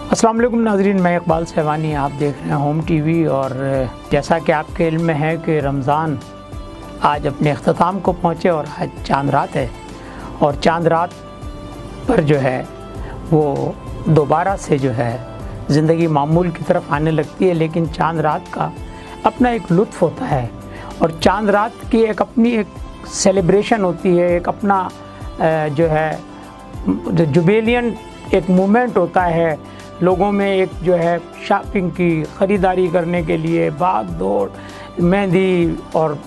अस्सलाम वालेकुम नाज़रीन, मैं इकबाल सहवानी, आप देख रहे हैं होम टीवी। और जैसा कि आपके इल्म में है कि रमज़ान आज अपने अख्ताम को पहुँचे और आज चांद रात है। और चांद रात पर जो है वो दोबारा से जो है ज़िंदगी मामूल की तरफ आने लगती है, लेकिन चांद रात का अपना एक लुत्फ़ होता है और चांद रात की एक अपनी एक सेलिब्रेशन होती है, एक अपना जो है जुबेलियन एक मूवमेंट होता है। लोगों में एक जो है शॉपिंग की ख़रीदारी करने के लिए भाग दौड़, मेहंदी, और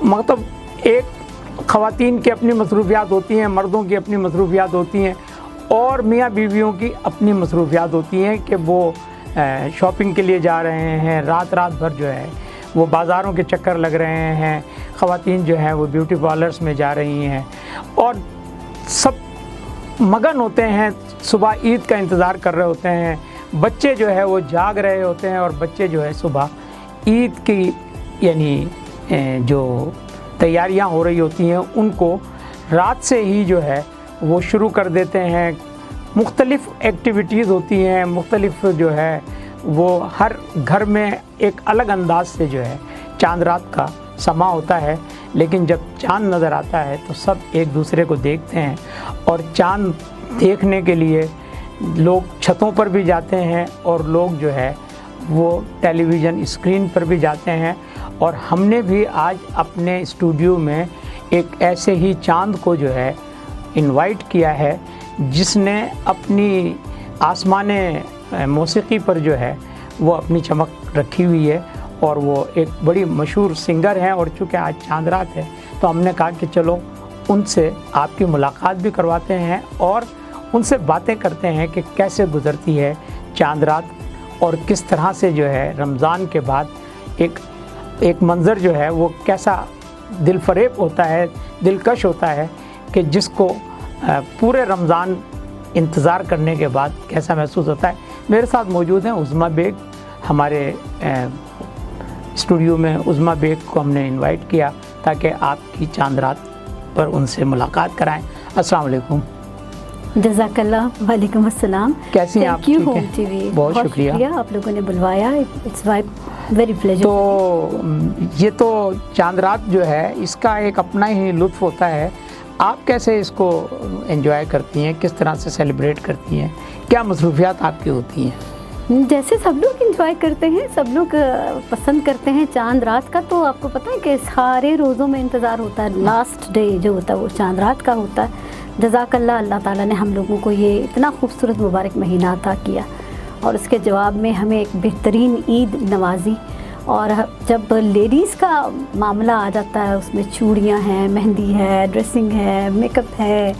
मतलब एक ख़वातीन की अपनी मसरूफियात होती हैं, मर्दों की अपनी मसरूफियात होती हैं और मियाँ बीवियों की अपनी मसरूफियात होती हैं कि वो शॉपिंग के लिए जा रहे हैं। रात भर जो है वो बाज़ारों के चक्कर लग रहे हैं, ख़वातीन जो हैं वो ब्यूटी पार्लर्स में जा रही हैं और सब मगन होते हैं, सुबह ईद का इंतज़ार कर रहे होते हैं। बच्चे जो है वो जाग रहे होते हैं और बच्चे जो है सुबह ईद की यानी जो तैयारियां हो रही होती हैं उनको रात से ही जो है वो शुरू कर देते हैं। मुख्तलिफ़ एक्टिविटीज़ होती हैं, मुख्तलिफ़ जो है वो हर घर में एक अलग अंदाज से जो है चांद रात का समा होता है। लेकिन जब चांद नज़र आता है तो सब एक दूसरे को देखते हैं और चांद देखने के लिए लोग छतों पर भी जाते हैं और लोग जो है वो टेलीविज़न स्क्रीन पर भी जाते हैं। और हमने भी आज अपने स्टूडियो में एक ऐसे ही चांद को जो है इनवाइट किया है जिसने अपनी आसमाने मौसीकी पर जो है वो अपनी चमक रखी हुई है और वो एक बड़ी मशहूर सिंगर हैं। और चूँकि आज चांद रात है तो हमने कहा कि चलो उनसे आपकी मुलाकात भी करवाते हैं और उनसे बातें करते हैं कि कैसे गुज़रती है चांद रात और किस तरह से जो है रमज़ान के बाद एक मंज़र जो है वो कैसा दिलफरेब होता है, दिलकश होता है कि जिसको पूरे रमज़ान इंतज़ार करने के बाद कैसा महसूस होता है। मेरे साथ मौजूद हैं उज़्मा बेग। हमारे स्टूडियो में उज़्मा बेग को हमने इनवाइट किया ताकि आपकी चांद रात पर उनसे मुलाकात कराएं। अस्सलाम वालेकुम। जज़ाकल्लाह। वालेकुम अस्सलाम। कैसी हैं आप? थैंक यू होम टीवी, बहुत शुक्रिया आप लोगों ने बुलवाया। It's very pleasure. तो ये तो चांद रात जो है इसका एक अपना ही लुत्फ़ होता है। आप कैसे इसको एंजॉय करती हैं, किस तरह से सेलिब्रेट करती हैं, क्या मसरूफियात आपकी होती हैं? जैसे सब लोग इंजॉय करते हैं, सब लोग पसंद करते हैं चांद रात का। तो आपको पता है कि सारे रोज़ों में इंतज़ार होता है, लास्ट डे जो होता है वो चांद रात का होता है। जज़ाकल्लाह, अल्लाह ताला ने हम लोगों को ये इतना खूबसूरत मुबारक महीना अता किया और उसके जवाब में हमें एक बेहतरीन ईद नवाजी। और जब लेडीज़ का मामला आ जाता है उसमें चूड़ियाँ हैं, मेहंदी है, ड्रेसिंग है, मेकअप है,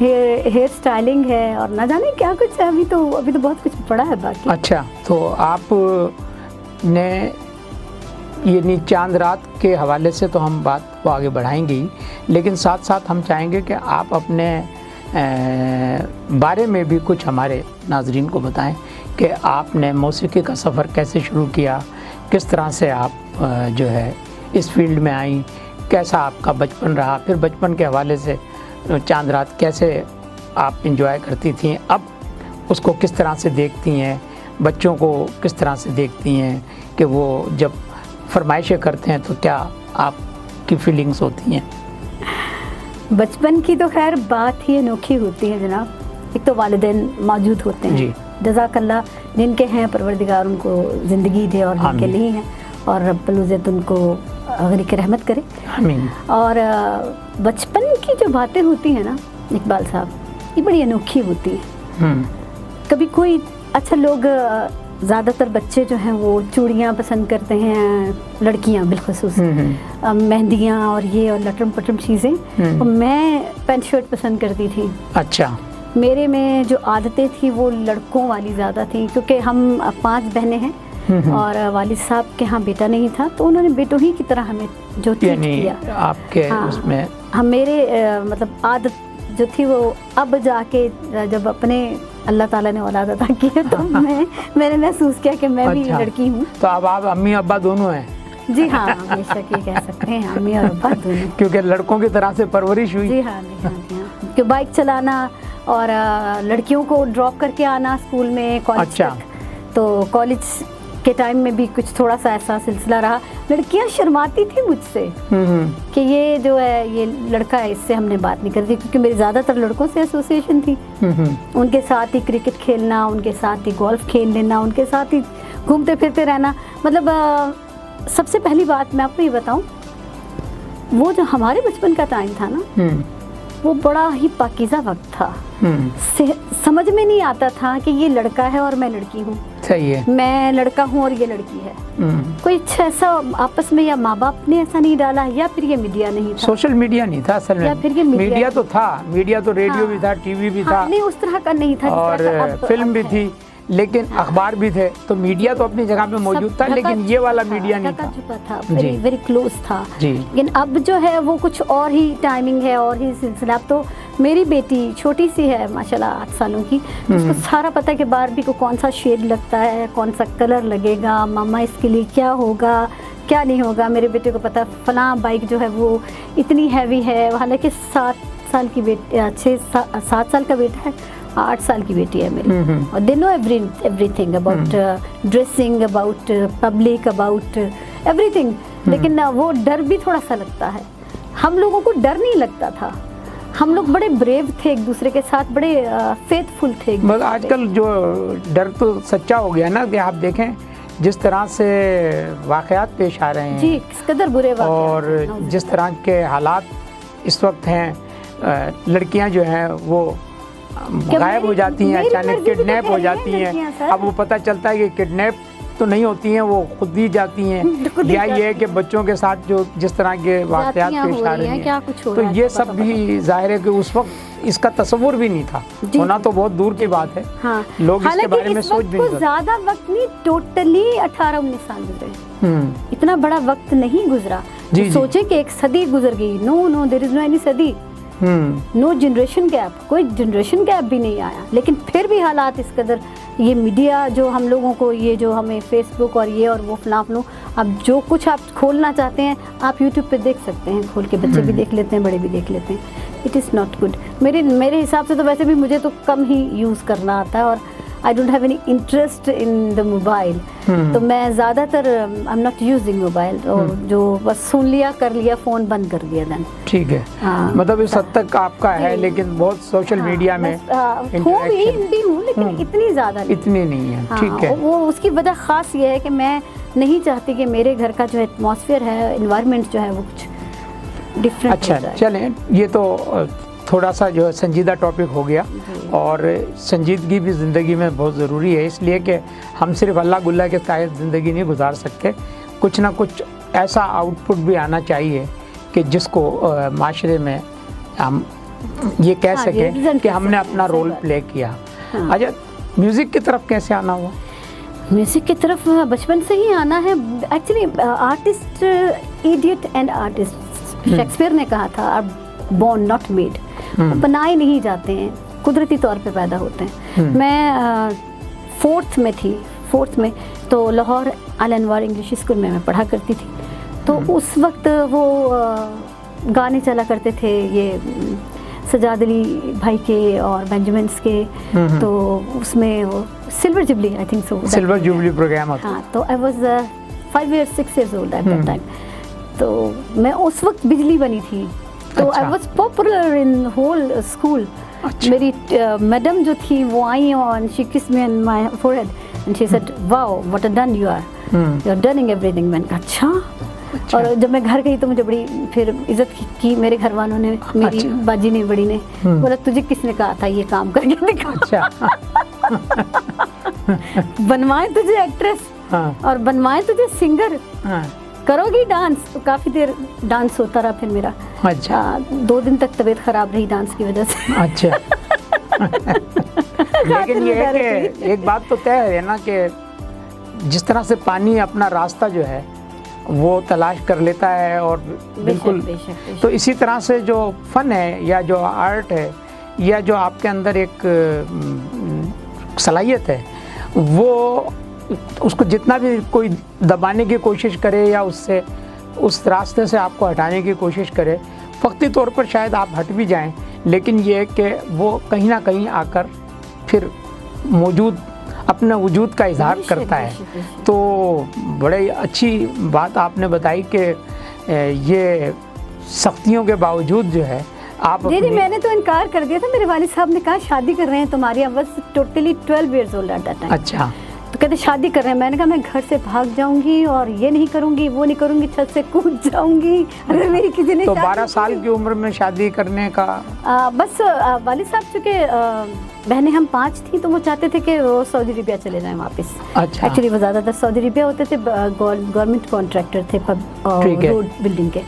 हेयर स्टाइलिंग है और ना जाने क्या कुछ है। अभी तो बहुत कुछ पड़ा है बाकी। अच्छा, तो आप ने यानी चांद रात के हवाले से तो हम बात को आगे बढ़ाएंगे ही, लेकिन साथ साथ हम चाहेंगे कि आप अपने बारे में भी कुछ हमारे नाजरीन को बताएं कि आपने मौसीकी का सफ़र कैसे शुरू किया, किस तरह से आप जो है इस फील्ड में आई, कैसा आपका बचपन रहा, फिर बचपन के हवाले से चांद रात कैसे आप इंजॉय करती थी, अब उसको किस तरह से देखती हैं, बच्चों को किस तरह से देखती हैं कि वो जब फरमाइशें करते हैं तो क्या आपकी फीलिंग्स होती हैं? बचपन की तो खैर बात ही अनोखी होती है जनाब। एक तो वालिदैन मौजूद होते हैं जी, जज़ाकल्लाह, जिनके हैं परवरदिगार उनको ज़िंदगी दे और जिनके नहीं हैं और रब्बुल इज़्ज़त उनको गरीक रहमत करे, आमीन। और बचपन की जो बातें होती हैं ना इकबाल साहब, ये बड़ी अनोखी होती है। कभी कोई अच्छा लोग ज़्यादातर बच्चे जो हैं वो चूड़ियाँ पसंद करते हैं, लड़कियाँ बिलखुसूस मेहंदियाँ और ये और लटरम पटरम चीज़ें। और मैं पैंट शर्ट पसंद करती थी। अच्छा। मेरे में जो आदतें थी वो लड़कों वाली ज़्यादा थी क्योंकि हम 5 बहनें हैं और वालिद साहब के यहाँ बेटा नहीं था तो उन्होंने बेटों ही की तरह हमें जो ट्रीट किया आपके उसमें। हम मेरे मतलब आदत जो थी वो अब जाके जब अपने अल्लाह ताला ने औलाद अता की है तो मैंने महसूस किया कि मैं भी लड़की हूँ। तो अब आप अम्मी अब्बा दोनों हैं? जी हाँ, बेशक ये कह सकते हैं अम्मी और अब्बा दोनों, क्योंकि लड़कों की तरह से परवरिश हुई। जी हाँ, जी हाँ, जी हाँ। कि बाइक चलाना और लड़कियों को ड्रॉप करके आना स्कूल में, कॉलेज अच्छा। तक। तो कॉलेज के टाइम में भी कुछ थोड़ा सा ऐसा सिलसिला रहा। लड़कियां शर्माती थी मुझसे कि ये जो है ये लड़का है, इससे हमने बात नहीं करती, क्योंकि मेरी ज़्यादातर लड़कों से एसोसिएशन थी। उनके साथ ही क्रिकेट खेलना, उनके साथ ही गोल्फ खेल लेना, उनके साथ ही घूमते फिरते रहना। मतलब सबसे पहली बात मैं आपको ये बताऊं, वो जो हमारे बचपन का टाइम था ना, वो बड़ा ही पाकीज़ा वक्त था। समझ में नहीं आता था कि ये लड़का है और मैं लड़की हूँ, सही है, मैं लड़का हूँ और ये लड़की है। कोई ऐसा आपस में या माँ बाप ने ऐसा नहीं डाला, या फिर ये मीडिया नहीं था, सोशल मीडिया नहीं था असल या में। फिर ये मीडिया तो था, मीडिया तो रेडियो भी था, टीवी भी था, नहीं उस तरह का नहीं था और फिल्म भी थी, लेकिन अखबार भी थे। तो मीडिया तो अपनी जगह पे मौजूद था, लेकिन ये वाला मीडिया नहीं था, वेरी वेरी क्लोज था। लेकिन अब जो है वो कुछ और ही टाइमिंग है और ही सिलसिला। अब तो मेरी बेटी छोटी सी है माशाल्लाह 8 सालों की, तो उसको सारा पता है कि बारबी को कौन सा शेड लगता है, कौन सा कलर लगेगा, मामा इसके लिए क्या होगा क्या नहीं होगा। मेरे बेटे को पता फलां बाइक जो है वो इतनी हैवी है, हालांकि 7 साल की बेटी 7 साल का बेटा है, 8 साल की बेटी है मेरी, और they know everything about dressing, about public, about everything. लेकिन वो डर भी थोड़ा सा लगता है। हम लोगों को डर नहीं लगता था, हम लोग बड़े ब्रेव थे एक दूसरे के साथ, बड़े फेथफुल थे। मगर आजकल जो डर तो सच्चा हो गया ना, कि आप देखें जिस तरह से वाक़यात पेश आ रहे हैं जी, किस कदर बुरे वाक़यात, और जिस तरह के हालात इस वक्त हैं, लड़कियां जो हैं वो गायब हो जाती हैं, अचानक किडनैप हो जाती हैं। अब वो पता चलता है कि किडनैप तो नहीं होती हैं, वो खुद ही जाती हैं। या ये है कि बच्चों के साथ जो जिस तरह के वाक़यात पेश आ रहे हैं, तो ये सब भी जाहिर है कि उस वक्त इसका तस्वुर भी नहीं था, होना तो बहुत दूर की बात है। हाँ। लोग इसके बारे में सोच भी नहीं सकते। ज़्यादा वक्त नहीं, टोटली 18-19 साल गुजरे, इतना बड़ा वक्त नहीं गुजरा। तो सोचे कि एक सदी गुजर गई। No there is no any सदी, नो जनरेशन गैप, कोई जनरेशन गैप भी नहीं आया। लेकिन फिर भी हालात इस कदर, ये मीडिया जो हम लोगों को, ये जो हमें फेसबुक और ये और वो फलां, अब जो कुछ आप खोलना चाहते हैं आप यूट्यूब पे देख सकते हैं खोल के, बच्चे भी देख लेते हैं, बड़े भी देख लेते हैं। It is not good. मेरे हिसाब से तो वैसे भी मुझे तो कम ही यूज़ करना आता है, और I don't have any interest in the mobile. तो मैं ज़्यादातर I am not using mobile, और जो बस सुन लिया, कर लिया, फ़ोन बंद कर दिया देन। ठीक है, मतलब इस हद तक आपका है, लेकिन बहुत सोशल मीडिया में भी हूँ, लेकिन इतनी ज़्यादा इतनी नहीं है। ठीक है, वो उसकी वजह ख़ास ये है कि मैं नहीं चाहती कि मेरे घर का जो एटमॉस्फेयर है, इन्वायरमेंट जो है वो कुछ डिफरेंट। अच्छा, चलें, ये तो थोड़ा सा जो है संजीदा टॉपिक हो गया, और संजीदगी भी ज़िंदगी में बहुत ज़रूरी है, इसलिए कि हम सिर्फ अल्लाह गुल्ला के तहत ज़िंदगी नहीं गुजार सकते। कुछ ना कुछ ऐसा आउटपुट भी आना चाहिए कि जिसको माशरे में हम ये कह सकें कि हमने अपना रोल प्ले किया। अच्छा, म्यूज़िक की तरफ कैसे आना हुआ? म्यूज़िक की तरफ बचपन से ही आना है। Actually artist idiot and artist, Shakespeare ने कहा था, बॉर्न नॉट मेड, बनाए नहीं जाते हैं, कुदरती तौर पे पैदा होते हैं। मैं 4th में थी, 4th में तो लाहौर अल अनवार इंग्लिश स्कूल में मैं पढ़ा करती थी। तो उस वक्त वो गाने चला करते थे, ये सजाद अली भाई के और बेंजामिन्स के, तो उसमें वो silver jubilee, I think so, silver jubilee program होता। हाँ, तो I was 5 years 6 years old at that time. तो मैं उस वक्त बिजली बनी थी, तो I was popular in whole school. मेरी मैडम जो थी वो आई और she kissed me on my forehead and she said wow what a done you are, you are dunning everything. मैंने कहा अच्छा। और जब मैं घर गई तो मुझे बड़ी फिर इज्जत की मेरे घर वालों ने, मेरी बाजी ने, बड़ी ने बोला तुझे किसने कहा था ये काम करके दिखा। अच्छा। बनवाए तुझे एक्ट्रेस और बनवाए तुझे सिंगर, करोगी डांस। तो काफ़ी देर डांस होता रहा फिर मेरा। अच्छा। 2 दिन तक तबीयत ख़राब रही डांस की वजह से। अच्छा। लेकिन ये है कि एक बात तो तय है ना कि जिस तरह से पानी अपना रास्ता जो है वो तलाश कर लेता है, और बिल्कुल तो इसी तरह से जो फ़न है या जो आर्ट है या जो आपके अंदर एक सलाहियत है, वो उसको जितना भी कोई दबाने की कोशिश करे या उससे उस रास्ते से आपको हटाने की कोशिश करे, वक्ती तौर पर शायद आप हट भी जाएं, लेकिन ये है कि वो कहीं ना कहीं आकर फिर मौजूद अपने वजूद का इजहार करता है। तो बड़े अच्छी बात आपने बताई कि ये सख्तियों के बावजूद जो है आप दीदी मैंने तो इनकार कर दिया था। मेरे वालिद साहब ने कहा शादी कर रहे हैं तुम्हारी, अब बस totally 12 years old at that time. अच्छा। तो कहते शादी कर रहे हैं। मैंने कहा मैं घर से भाग जाऊंगी और ये नहीं करूंगी वो नहीं करूंगी, छत से कूद जाऊंगी अगर मेरी किसी ने। तो 12 साल की उम्र में शादी करने का बस वालिद साहब चूँकि बहनें हम 5 थी तो वो चाहते थे कि वो सऊदी अरबिया चले जाएं वापस। अच्छा। एक्चुअली वो ज़्यादातर सऊदी अरबिया होते थे, गवर्नमेंट कॉन्ट्रैक्टर थे रोड बिल्डिंग के।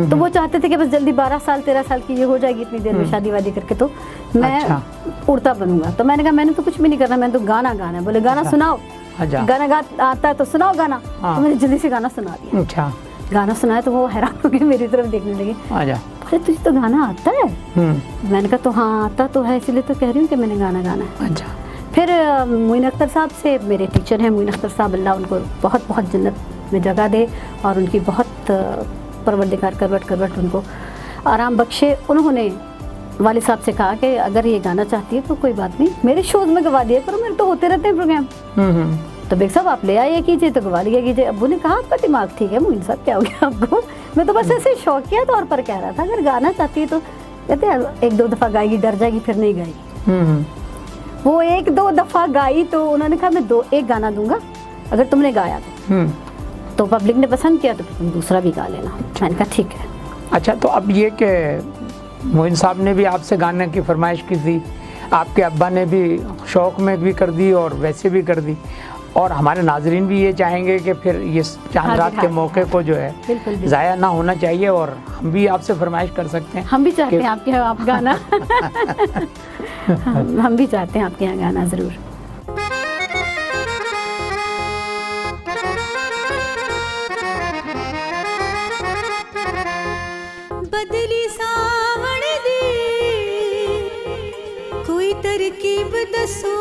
तो वो चाहते थे कि बस जल्दी 12 साल 13 साल की ये हो जाएगी, इतनी देर में शादी वादी करके तो मैं उड़ता बनूंगा। तो मैंने कहा मैंने तो कुछ भी नहीं करना, मैंने तो गाना गाना है। बोले गाना सुनाओ। गाना आता है तो सुनाओ गाना। तो मैंने जल्दी से गाना सुना दिया। अच्छा। गाना सुनाया तो वो हैरान हो गए, मेरी तरफ देखने लगे। बोले तुझे तो गाना आता है? मैंने कहा तो हाँ आता तो है, इसलिए तो कह रही हूँ कि मैंने गाना गाना है। अच्छा। फिर मोइन अख्तर साहब से, मेरे टीचर हैं मोइन अख्तर साहब, अल्लाह उनको बहुत बहुत जन्नत में जगह दे और उनकी बहुत परवरदिगार करवट उनको आराम बख्शे। उन्होंने वालिद साहब से कहा कि अगर ये गाना चाहती है तो कोई बात नहीं, मेरे शोज़ में गवा दिया करो, मेरे तो होते रहते हैं प्रोग्राम। तो बेग साहब आप ले आइए कीजिए, तो गवा लिया कीजिए। अब्बू ने कहा आपका दिमाग ठीक है मोइन साहब, क्या हो गया आपको? मैं तो बस ऐसे शौकिया तौर पर कह रहा था, अगर गाना चाहती है तो कहते हैं 1-2 दफ़ा गाएगी, डर जाएगी, फिर नहीं गाएगी। वो 1-2 दफ़ा गाई तो उन्होंने कहा मैं 1 गाना दूंगा अगर तुमने गाया तो पब्लिक ने पसंद किया तो तुम दूसरा भी गा लेना। मैंने कहा ठीक है। अच्छा, तो अब ये कि मोइन साहब ने भी आपसे गाने की फरमाइश की थी, आपके अब्बा ने भी शौक़ में भी कर दी और वैसे भी कर दी, और हमारे नाजरीन भी ये चाहेंगे कि फिर ये चांद रात के मौके को जो है ज़ाया ना होना चाहिए, और हम भी आपसे फरमाइश कर सकते हैं। हम भी चाहते हैं आपके यहाँ आप गाना हम भी चाहते हैं आपके यहाँ गाना ज़रूर। बदली सावण दी कोई तरकीब दसो,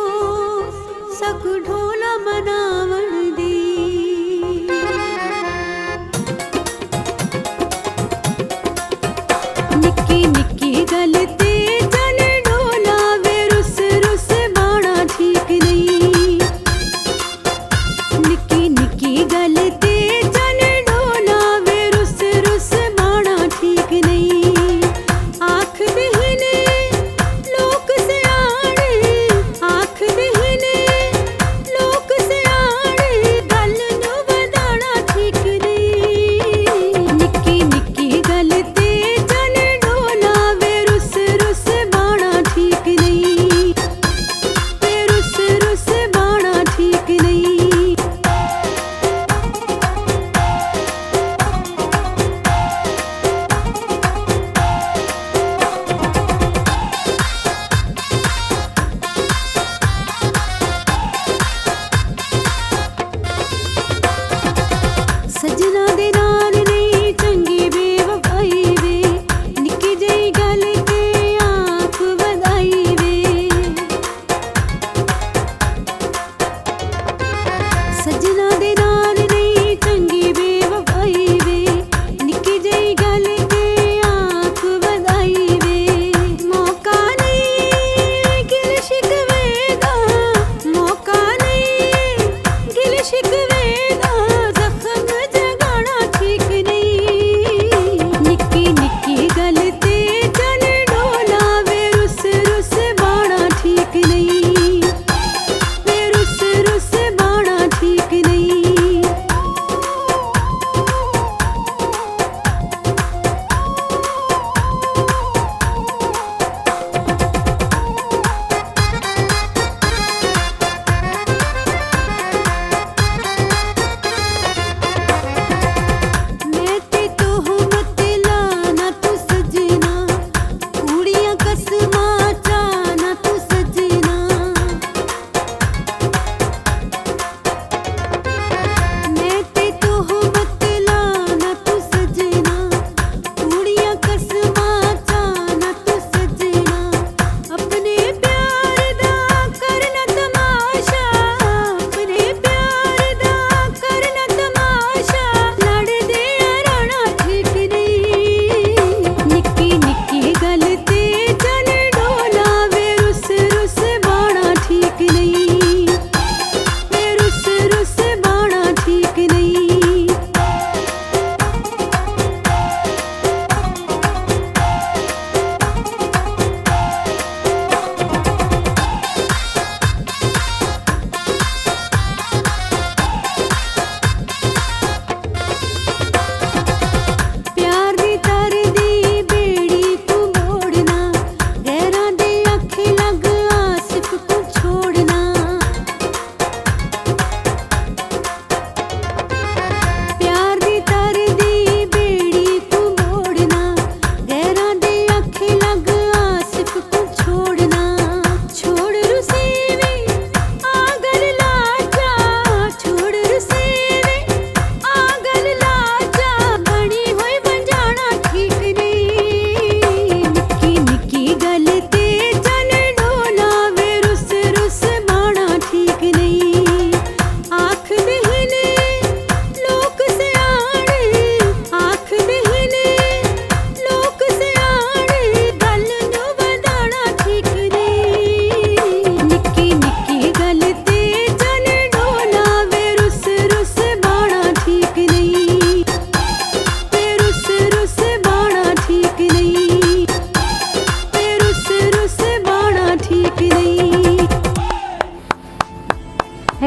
सक ढोला मनावण दी। निक्की निक्की गल ते जन ढोला वे रुस रुस बाणा ठीक नहीं। निक्की निक्की गल ते जन ढोला वे रुस रुस बाणा ठीक नहीं। आख दे लोक सियाणे, आख दे लोक सियाणे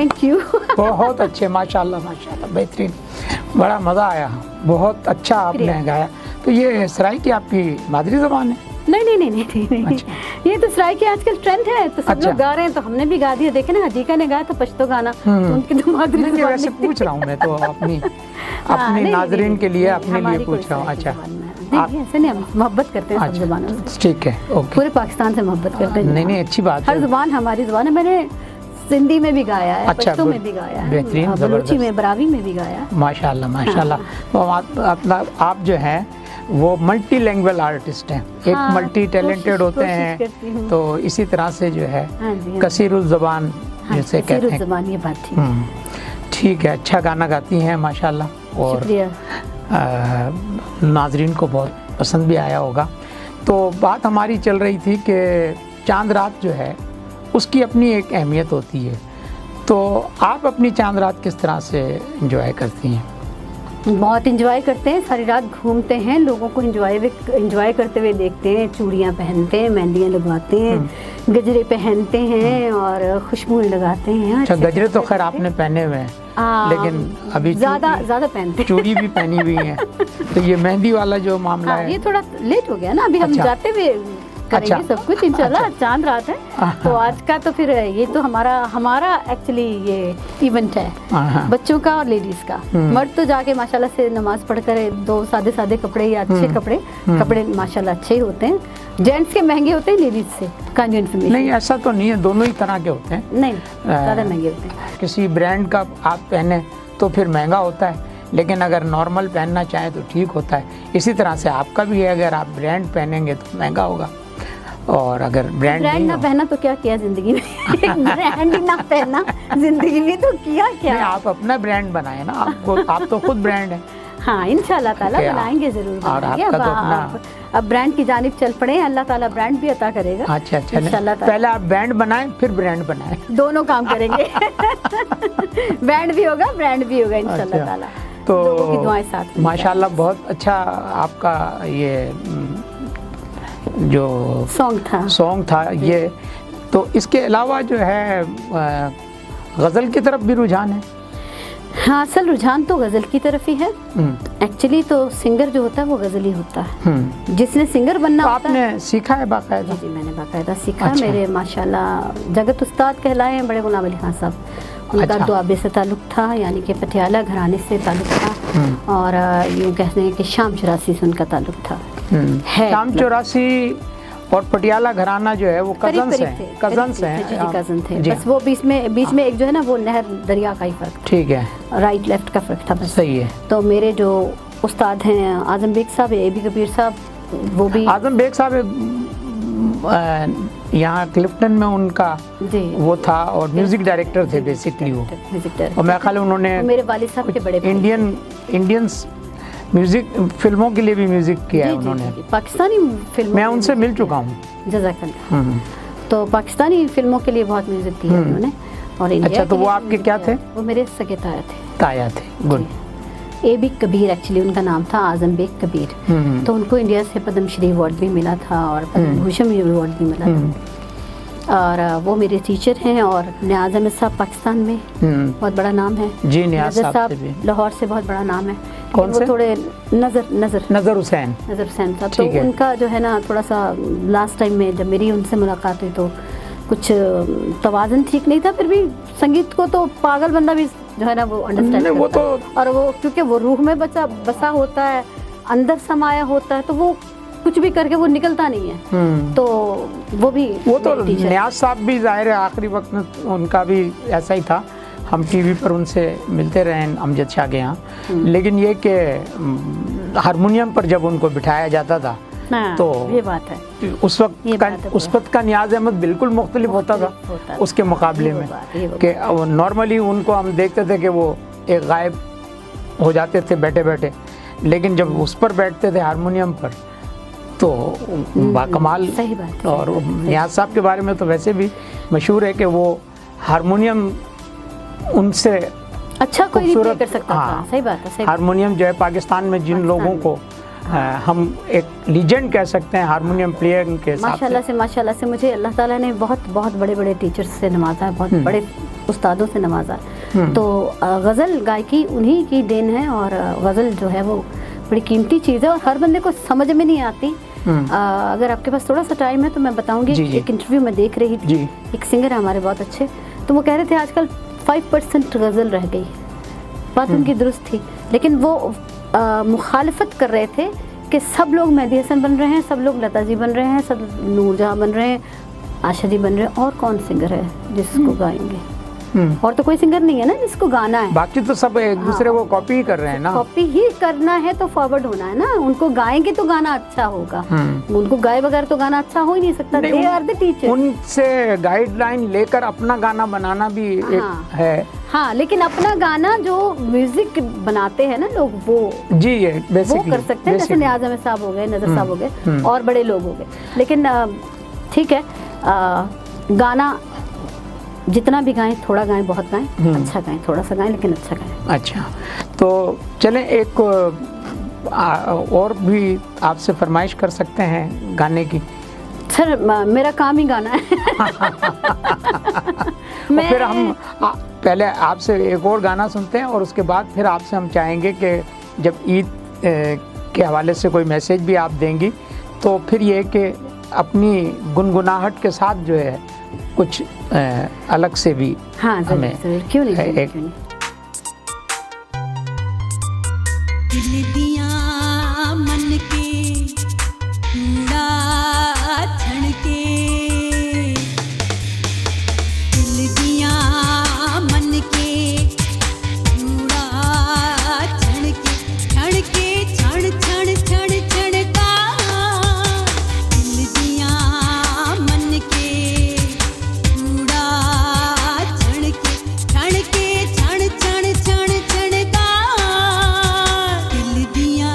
थैंक यू। बहुत अच्छे, माशाल्लाह माशाल्लाह, बेहतरीन, बड़ा मज़ा आया, बहुत अच्छा आपने गाया। तो ये सराइकी आपकी मादरी ज़बान है? नहीं। अच्छा। ये तो सराइकी आजकल ट्रेंड है, तो सब अच्छा। लोग गा रहे हैं तो हमने भी गा दिया। देखे ना, हदीका ने गाया था पश्तो गाना, तो उनकी तो मादरी नहीं, ज़बान वैसे नहीं। पूछ रहा हूँ मैं तो अपनी नहीं, नाजरीन के लिए, अपने लिए हमारी कोई पूछ रहा हूँ। सराइकी अच्छा, ज़बान नहीं है। नहीं, ऐसे नहीं, हम मोहब्बत करते हैं सब अच्छा, ज़बानों से, ठीक है, ओके। पूरे पाकिस्तान से मोहब्बत करते हैं। नहीं, अच्छी बात हर है। ज़बान हमारी ज़बान है। मैंने सिंधी में भी गाया है, अच्छा, पश्तो में गुड, भी गाया है, बेहतरीन, बलूची ज़बरदस्त। में, बरावी में भी गाया है। माशाल्लाह माशाल्लाह। तो आप जो हैं वो मल्टी लैंग्वेज आर्टिस्ट हैं, एक हाँ, मल्टी टैलेंटेड होते कोशिश करती हैं, हूँ। तो इसी तरह से जो है हाँ जी, हाँ जी। कसीरुल ज़बान हाँ, जिसे कहते हैं। ज़बान, ये बात थी। ठीक है, अच्छा गाना गाती हैं माशाल्लाह, और शुक्रिया। नाजरीन को बहुत पसंद भी आया होगा। तो बात हमारी चल रही थी कि चांद रात जो है उसकी अपनी एक अहमियत होती है, तो आप अपनी चांद रात किस तरह से एंजॉय करती हैं? बहुत इंजॉय करते हैं, सारी रात घूमते हैं, लोगों को इंजॉय करते हुए देखते हैं, चूड़ियाँ पहनते हैं, मेहंदियाँ लगवाते हैं, गजरे पहनते हैं और खुशबू लगाते हैं। अच्छा, गजरे तो खैर आपने पहने हुए हैं, लेकिन अभी ज़्यादा पहनते हैं। चूड़ी भी पहनी हुई है, तो ये मेहंदी वाला जो मामला हाँ, है, ये थोड़ा लेट हो गया ना, अभी हम अच्छा। जाते हुए करेंगे अच्छा। सब कुछ इंशाल्लाह। चांद रात है तो आज का तो फिर ये तो हमारा एक्चुअली ये इवेंट है, हाँ। बच्चों का और लेडीज का। मर्द तो जाके माशाल्लाह से नमाज पढ़कर दो सादे कपड़े या अच्छे कपड़े माशाल्लाह अच्छे ही होते हैं। जेंट्स के महंगे होते हैं लेडीज से, काइंड इन्फॉर्मेशन। नहीं, ऐसा तो नहीं है, दोनों ही तरह के होते हैं। नहीं, ज़्यादा महंगे होते हैं। किसी ब्रांड का आप पहने तो फिर महंगा होता है, लेकिन अगर नॉर्मल पहनना चाहें तो ठीक होता है। इसी तरह से आपका भी है, अगर आप ब्रांड पहनेंगे तो महंगा होगा, और अगर ब्रांड ना पहना तो क्या किया जिंदगी में। ब्रांड ना पहना जिंदगी में तो किया क्या। नहीं, आप अपना ब्रांड बनाए ना, आप तो खुद ब्रांड है। हाँ, इंशाल्लाह ताला बनाएंगे, जरूर और बनाएंगे। आपका तो अपना अब ब्रांड की जानिब चल पड़े, अल्लाह ताला ब्रांड भी अता करेगा। अच्छा, इंशाल्लाह ताला। पहले आप बैंड बनाएं फिर ब्रांड बनाएं, दोनों काम करेंगे। बैंड भी होगा, ब्रांड भी होगा इंशाल्लाह ताला। तो लोगों की दुआएं साथ में। माशाल्लाह बहुत अच्छा आपका ये जो सॉन्ग था ये। तो इसके अलावा जो है गज़ल की तरफ भी रुझान है? हाँ, असल रुझान तो गज़ल की तरफ ही है। एक्चुअली तो सिंगर जो होता है वो गज़ल ही होता है। जिसने सिंगर बनना तो होता आपने है, सीखा है बाकायदा? जी, मैंने बाकायदा सीखा। अच्छा। मेरे माशाल्लाह जगत उस्ताद कहलाए हैं बड़े गुलाम अली खान साहब। उनका अच्छा। दुआबे से ताल्लुक़ था, यानी कि पटियाला घराने से ताल्लुक़ था, और यूँ कहते हैं कि शाम 84 से उनका ताल्लुक़ था। शाम 84 और पटियाला घराना जो है वो कजन्स हैं। कजन्स हैं, जी, कजन थे। बस वो बीच में एक जो है ना, वो नहर दरिया का ही फर्क, ठीक है, राइट लेफ्ट का फर्क था बस। सही है। तो मेरे जो उस्ताद हैं आजम बेग साहब, एबी कबीर साहब, वो भी आजम बेग साहब यहाँ क्लिफ्टन में उनका जी वो था, और म्यूजिक डायरेक्टर थे बेसिकली वो। और मैं ख्याल उन्होंने मेरे वालिद साहब के बड़े इंडियंस म्यूजिक फिल्मों के लिए भी म्यूजिक किया है उन्होंने। पाकिस्तानी फिल्मों मैं उनसे मिल चुका हूँ। जज़ाकल्लाह। तो पाकिस्तानी फिल्मों के लिए बहुत म्यूजिक दिया उन्होंने। और इंडिया अच्छा, तो के वो लिए आपके म्यूजिक क्या दिया। थे? वो मेरे सगे ताया थे। ताया थे, गुड। एबी कबीर एक्चुअली उनका नाम था, आजम बेग कबीर। तो उनको इंडिया से पद्मश्री अवार्ड भी मिला था और पद्म भूषण अवार्ड भी मिला था। और वो मेरे टीचर हैं। और नियाज़ अहमद साहब पाकिस्तान में बहुत बड़ा नाम है। जी, नियाज़ साहब भी लाहौर से बहुत बड़ा नाम है। कौन से? वो थोड़े नज़र हुसैन साहब। तो उनका जो है ना, थोड़ा सा लास्ट टाइम में जब मेरी उनसे मुलाकात हुई तो कुछ तवाज़ुन ठीक नहीं था। फिर भी संगीत को तो पागल बंदा भी जो है ना वो अंडरस्टैंड करता वो तो है। और वो क्योंकि वो रूह में बसा होता है, अंदर समाया होता है, तो वो कुछ भी करके वो निकलता नहीं है। तो वो तो नियाज़ साहब भी जाहिर है आखिरी वक्त में उनका भी ऐसा ही था। हम टीवी पर उनसे मिलते रहे अमजद शाह के यहाँ, लेकिन ये कि हारमोनियम पर जब उनको बिठाया जाता था तो ये बात है, उस वक्त का नियाज़ अहमद बिल्कुल मुख्तलिफ होता था उसके मुकाबले में। कि नॉर्मली उनको हम देखते थे कि वो एक गायब हो जाते थे बैठे बैठे, लेकिन जब उस पर बैठते थे हारमोनियम पर तो बाकमाल। सही बात। और नियाज़ साहब के बारे में तो वैसे भी मशहूर है कि वो हारमोनियम उनसे अच्छा कोई नहीं प्ले कर सकता था। सही बात है। हारमोनियम जो है पाकिस्तान में जिन लोगों को हम एक लीजेंड कह सकते हैं हारमोनियम प्लेयर के साथ, माशाल्लाह से मुझे अल्लाह ताला ने बहुत बड़े टीचर्स से नवाजा है, बहुत बड़े उस्तादों से नवाजा है। तो गज़ल गायकी उन्हीं की देन है और गज़ल जो है वो बड़ी कीमती चीज़ है और हर बंदे को समझ में नहीं आती। अगर आपके पास थोड़ा सा टाइम है तो मैं बताऊंगी। एक इंटरव्यू में देख रही थी, एक सिंगर है हमारे बहुत अच्छे, तो वो कह रहे थे आजकल 5% गज़ल रह गई। बात उनकी दुरुस्त थी, लेकिन वो मुखालफत कर रहे थे कि सब लोग मेहदी हसन बन रहे हैं, सब लोग लता जी बन रहे हैं, सब नूरजहां बन रहे हैं, आशा जी बन रहे हैं, और कौन सिंगर है जिसको गाएंगे? और तो कोई सिंगर नहीं है ना जिसको गाना है। बाकी तो सब एक दूसरे को कॉपी ही कर रहे हैं ना। कॉपी ही करना है तो फॉरवर्ड होना है ना। उनको गाएंगे तो गाना अच्छा होगा, उनको गाए बगैर तो गाना अच्छा हो ही नहीं सकता। They are the teacher. उनसे गाइडलाइन लेकर अपना गाना बनाना भी एक है। हाँ, लेकिन अपना गाना जो म्यूजिक बनाते हैं ना लोग, वो जी ये वो कर सकते हैं। जैसे नियाज़ अहमद साहब हो गए, नज़र साहब हो गए, और बड़े लोग हो गए। लेकिन ठीक है, गाना जितना भी गाएं, थोड़ा गाएं, बहुत गाएं, अच्छा गाएं, थोड़ा सा गाएं, लेकिन अच्छा गाएं। अच्छा, तो चलें एक और भी आपसे फरमाइश कर सकते हैं गाने की। सर मेरा काम ही गाना है। फिर हम पहले आपसे एक और गाना सुनते हैं और उसके बाद फिर आपसे हम चाहेंगे कि जब ईद के हवाले से कोई मैसेज भी आप देंगी तो फिर ये कि अपनी गुनगुनाहट के साथ जो है कुछ अलग से भी हमें क्यों नहीं, दिल दिया मन के कूड़ा छण के, दिल दिया मन के कूड़ा छण के छण छण छण छण का, दिल दिया मन के कूड़ा छण के छण छण छण छण का, दिल दिया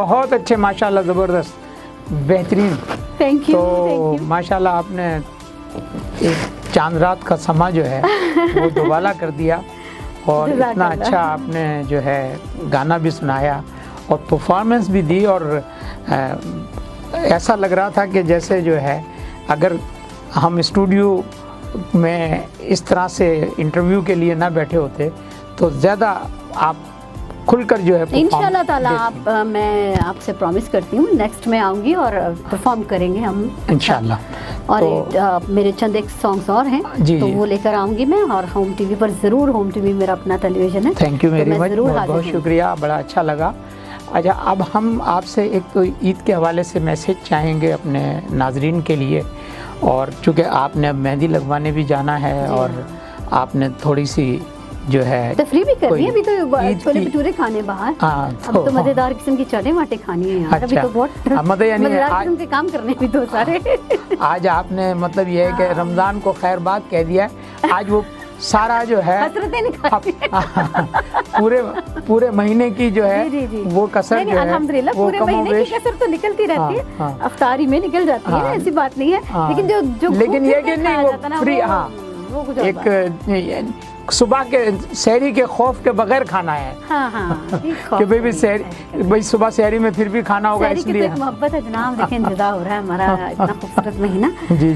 बहुत अच्छे, माशाल्लाह, ज़बरदस्त, बेहतरीन। थैंक यू, तो माशाल्लाह आपने एक चांद रात का समा जो है वो दोबाला कर दिया और इतना अच्छा आपने जो है गाना भी सुनाया और परफॉर्मेंस भी दी। और ऐसा लग रहा था कि जैसे जो है अगर हम स्टूडियो में इस तरह से इंटरव्यू के लिए ना बैठे होते तो ज़्यादा आप खुलकर जो है इंशाल्लाह ताला मैं आपसे प्रॉमिस करती हूँ नेक्स्ट में आऊँगी और परफॉर्म करेंगे हम इंशाल्लाह। और मेरे चंद एक सॉन्ग्स और हैं तो वो लेकर आऊँगी मैं, और होम टीवी पर ज़रूर, होम टीवी मेरा अपना टेलीविज़न है। थैंक यू वेरी मच, बहुत बहुत शुक्रिया, बड़ा अच्छा लगा। अच्छा, अब हम आपसे एक तो ईद के हवाले से मैसेज चाहेंगे अपने नाजरीन के लिए, और चूँकि आपने अब मेहंदी लगवाने भी जाना है और आपने थोड़ी सी जो है तफरी भी करनी है, अभी तो छोले भटूरे खाने बाहर, अब तो मज़ेदार किस्म की चाटे वाटे खानी है यार। अभी तो बहुत मज़ेदार किस्म के काम करने भी तो सारे। आज आपने मतलब ये है कि रमज़ान को खैर बात कह दिया, आज वो सारा जो है पूरे महीने की जो है वो कसर जो है अल्हम्दुलिल्लाह पूरे महीने की कसर तो निकलती रहती है, अफ्तारी में निकल जाती है, ऐसी बात नहीं है। लेकिन ये कि नहीं वो फ्री, हाँ, एक सुबह के सहरी के खौफ के बगैर खाना है। कि भाई सहरी, भाई सुबह सहरी में फिर भी खाना होगा, इसलिए मोहब्बत है जनाब। देखिए इंतज़ार हो रहा है हमारा इतना खूबसूरत महीना,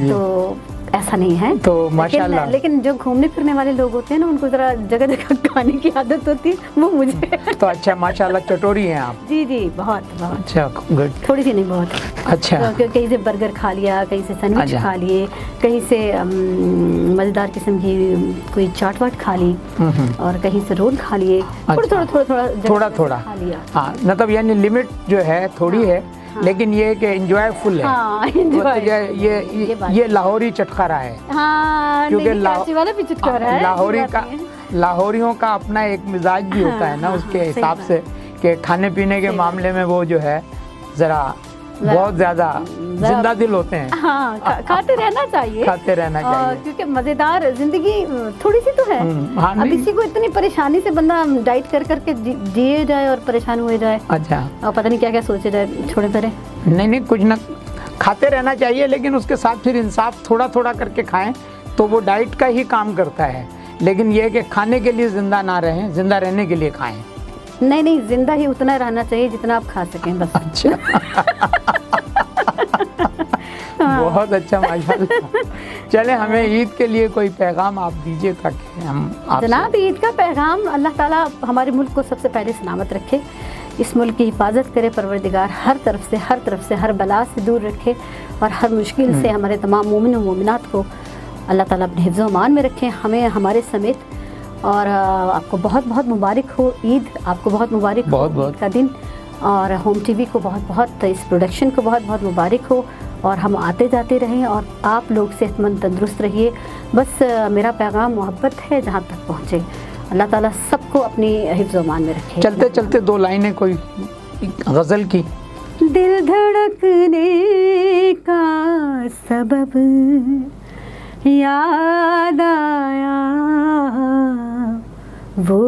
तो ऐसा नहीं है तो माशाल्लाह। लेकिन जो घूमने फिरने वाले लोग होते हैं ना, उनको जरा जगह जगह खाने की आदत होती है, वो मुझे तो अच्छा माशाल्लाह चटोरी हैं आप। जी जी, बहुत बहुत अच्छा, गुड, थोड़ी सी नहीं बहुत अच्छा। तो कहीं से बर्गर खा लिया, कहीं से सैंडविच खा लिए, कहीं से मज़ेदार किस्म की कोई चाट वाट खा ली, और कहीं से रोल खा लिए, थोड़ा थोड़ा खा लिया। हाँ, मतलब यानी लिमिट जो है थोड़ी है, लेकिन ये कि एंजॉयफुल है। हाँ, ये लाहौरी चटखारा है। हाँ, क्योंकि वाला भी चटखारा है। लाहौरियों का अपना एक मिजाज भी होता है ना, उसके हिसाब से कि खाने पीने के मामले में वो जो है ज़रा बहुत ज़्यादा जिंदा दिल होते हैं। हाँ, खाते रहना चाहिए, खाते रहना चाहिए, क्योंकि मज़ेदार ज़िंदगी थोड़ी सी तो है। अब इसी को इतनी परेशानी से बंदा डाइट कर करके जिए जाए और परेशान हुए जाए। अच्छा, और पता नहीं क्या क्या सोचे जाए, छोड़े परे। नहीं, कुछ ना खाते रहना चाहिए, लेकिन उसके साथ फिर इंसाफ थोड़ा थोड़ा करके खाएं तो वो डाइट का ही काम करता है। लेकिन ये कि खाने के लिए ज़िंदा ना रहें, ज़िंदा रहने के लिए खाएं। नहीं, जिंदा ही उतना रहना चाहिए जितना आप खा सकें, बस। अच्छा बहुत अच्छा, माशाल्लाह। चले, हमें ईद के लिए कोई पैगाम आप दीजिए ताकि हम जनाब ईद का पैगाम, अल्लाह ताला हमारे मुल्क को सबसे पहले सलामत रखे, इस मुल्क की हिफाजत करे परवरदिगार, हर तरफ से हर बला से दूर रखे, और हर मुश्किल से हमारे तमाम मोमिन और मोमिनात को अल्लाह ताला अपने हिफ्ज़ व अमान में रखे, हमें हमारे समेत। और आपको बहुत बहुत मुबारक हो ईद, आपको बहुत मुबारक हो ईद का दिन, और होम टीवी को बहुत बहुत, इस प्रोडक्शन को बहुत बहुत मुबारक हो, और हम आते जाते रहें, और आप लोग सेहतमंद तंदुरुस्त रहिए। बस मेरा पैगाम मोहब्बत है, जहाँ तक पहुँचे। अल्लाह ताला सबको अपनी हिफ्ज़ व अमान में रखे। चलते चलते दो लाइनें कोई गज़ल की। दिल धड़कने का सबब याद आया, वो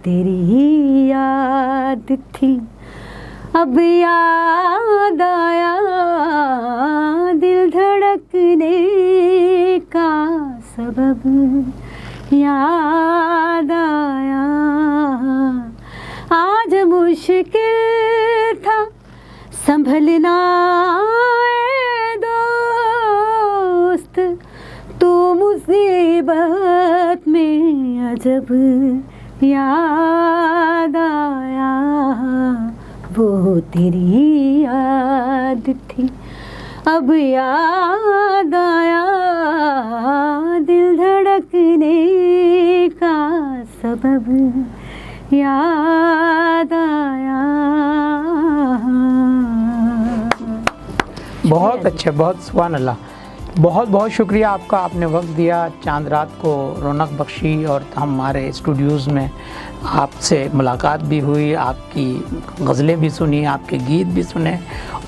तेरी याद थी, अब याद आया। दिल धड़कने का सबब याद आया, आज मुश्किल था संभलना दोस्त, तो मुसीबत में अजब याद आया, वो तेरी याद थी, अब याद आया। दिल धड़कने का सबब याद आया। बहुत अच्छा, बहुत सुभान अल्लाह। बहुत बहुत शुक्रिया आपका, आपने वक्त दिया, चांद रात को रौनक बख्शी, और हमारे स्टूडियोज़ में आपसे मुलाकात भी हुई, आपकी गज़लें भी सुनी, आपके गीत भी सुने,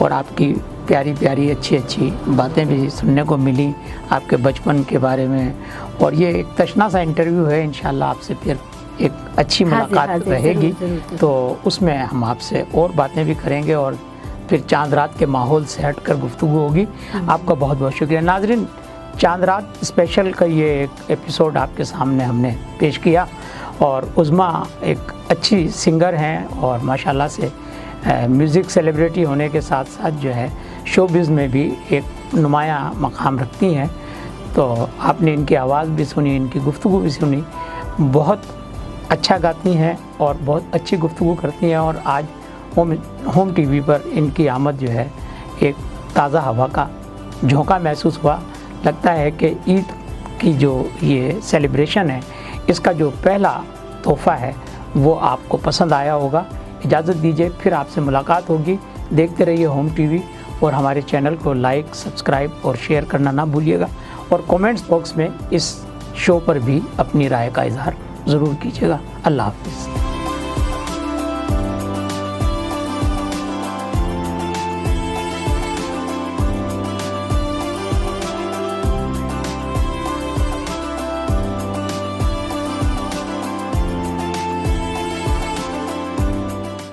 और आपकी प्यारी प्यारी अच्छी अच्छी बातें भी सुनने को मिली आपके बचपन के बारे में। और ये एक तशना सा इंटरव्यू है, इंशाल्लाह आपसे फिर एक अच्छी मुलाकात हाजिर, रहेगी। जरूर। तो उसमें हम आपसे और बातें भी करेंगे और फिर चांद रात के माहौल से हटकर गुफ्तगू होगी। आपका बहुत बहुत शुक्रिया। नाज़रीन, चांद रात स्पेशल का ये एक एपिसोड आपके सामने हमने पेश किया और उज़्मा एक अच्छी सिंगर हैं और माशाल्लाह से म्यूज़िक सेलिब्रिटी होने के साथ साथ जो है शोबिज़ में भी एक नुमायाँ मकाम रखती हैं। तो आपने इनकी आवाज़ भी सुनी, इनकी गुफ्तगू भी सुनी, बहुत अच्छा गाती हैं और बहुत अच्छी गुफ्तगू करती हैं। और आज होम टीवी पर इनकी आमद जो है एक ताज़ा हवा का झोंका महसूस हुआ। लगता है कि ईद की जो ये सेलिब्रेशन है, इसका जो पहला तोहफ़ा है वो आपको पसंद आया होगा। इजाज़त दीजिए, फिर आपसे मुलाकात होगी। देखते रहिए होम टीवी और हमारे चैनल को लाइक, सब्सक्राइब और शेयर करना ना भूलिएगा। और कमेंट्स बॉक्स में इस शो पर भी अपनी राय का इजहार ज़रूर कीजिएगा। अल्लाह हाफ़िज़।